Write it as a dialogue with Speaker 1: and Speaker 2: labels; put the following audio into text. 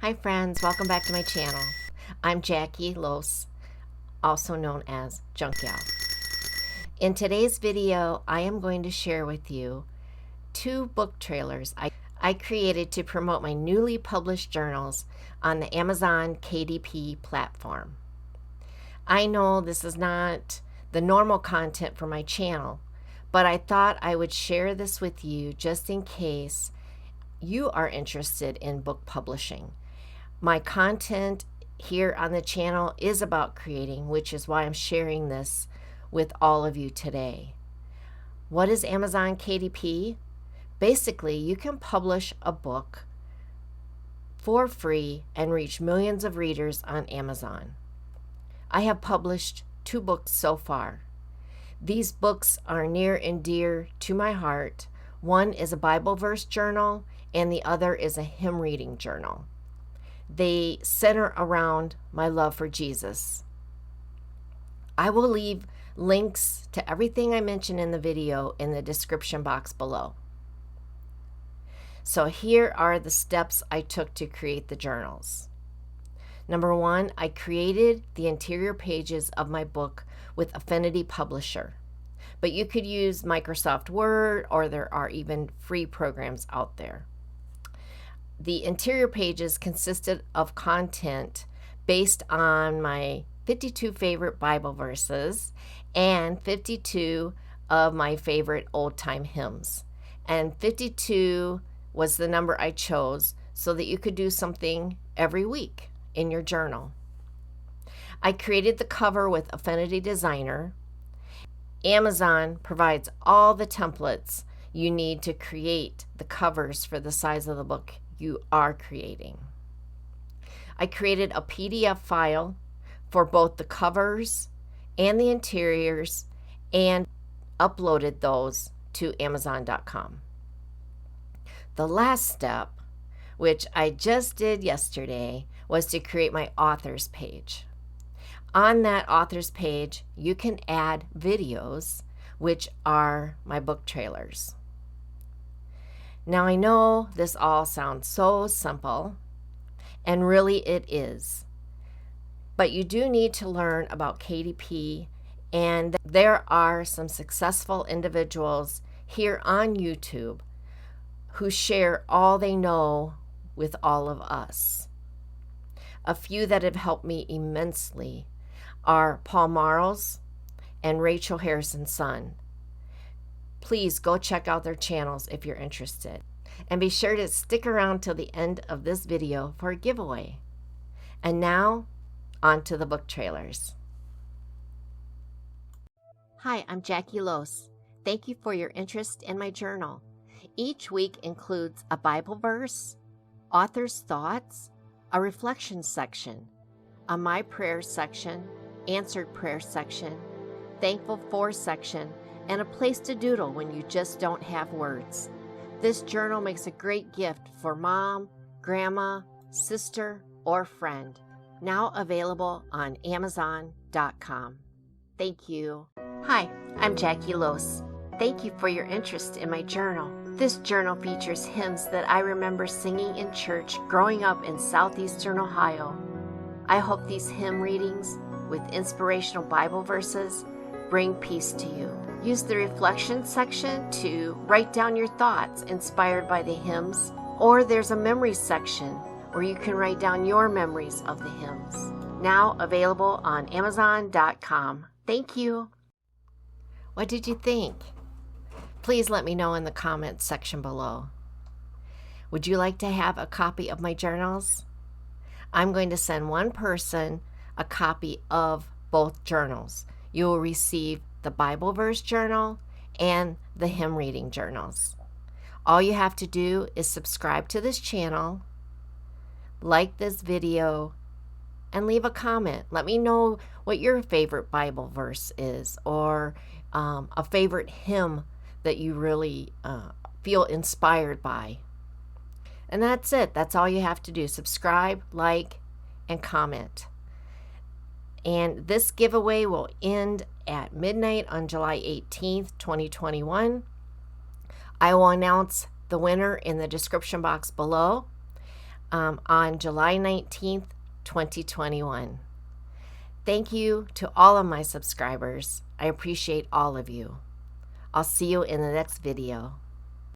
Speaker 1: Hi friends, welcome back to my channel. I'm Jackie Loos, also known as Junk Gal. In today's video, I am going to share with you 2 book trailers I created to promote my newly published journals on the Amazon KDP platform. I know this is not the normal content for my channel, but I thought I would share this with you just in case you are interested in book publishing. My content here on the channel is about creating, which is why I'm sharing this with all of you today. What is Amazon KDP? Basically, you can publish a book for free and reach millions of readers on Amazon. I have published 2 books so far. These books are near and dear to my heart. One is a Bible verse journal and the other is a hymn reading journal. They center around my love for Jesus. I will leave links to everything I mentioned in the video in the description box below. So here are the steps I took to create the journals. Number 1, I created the interior pages of my book with Affinity Publisher. But you could use Microsoft Word, or there are even free programs out there. The interior pages consisted of content based on my 52 favorite Bible verses and 52 of my favorite old-time hymns. And 52 was the number I chose so that you could do something every week in your journal. I created the cover with Affinity Designer. Amazon provides all the templates you need to create the covers for the size of the book you are creating. I created a PDF file for both the covers and the interiors and uploaded those to Amazon.com. The last step, which I just did yesterday, was to create my authors page. On that authors page, you can add videos, which are my book trailers. Now I know this all sounds so simple, and really it is. But you do need to learn about KDP, and there are some successful individuals here on YouTube who share all they know with all of us. A few that have helped me immensely are Paul Marles and Rachel Harrison's son. Please go check out their channels if you're interested. And be sure to stick around till the end of this video for a giveaway. And now, on to the book trailers. Hi, I'm Jackie Loos. Thank you for your interest in my journal. Each week includes a Bible verse, author's thoughts, a reflection section, a My Prayers section, answered prayer section, thankful for section, and a place to doodle when you just don't have words. This journal makes a great gift for mom, grandma, sister, or friend. Now available on Amazon.com. Thank you. Hi, I'm Jackie Loos. Thank you for your interest in my journal. This journal features hymns that I remember singing in church growing up in southeastern Ohio. I hope these hymn readings with inspirational Bible verses bring peace to you. Use the reflection section to write down your thoughts inspired by the hymns, or there's a memory section where you can write down your memories of the hymns. Now available on Amazon.com. Thank you. What did you think? Please let me know in the comments section below. Would you like to have a copy of my journals? I'm going to send one person a copy of both journals. You will receive the Bible verse journal and the hymn reading journals. All you have to do is subscribe to this channel, like this video, and leave a comment. Let me know what your favorite Bible verse is, or a favorite hymn that you really feel inspired by. And that's it. That's all you have to do. Subscribe, like, and comment. And this giveaway will end at midnight on July 18th, 2021. I will announce the winner in the description box below. on July 19th, 2021. Thank you to all of my subscribers. I appreciate all of you. I'll see you in the next video.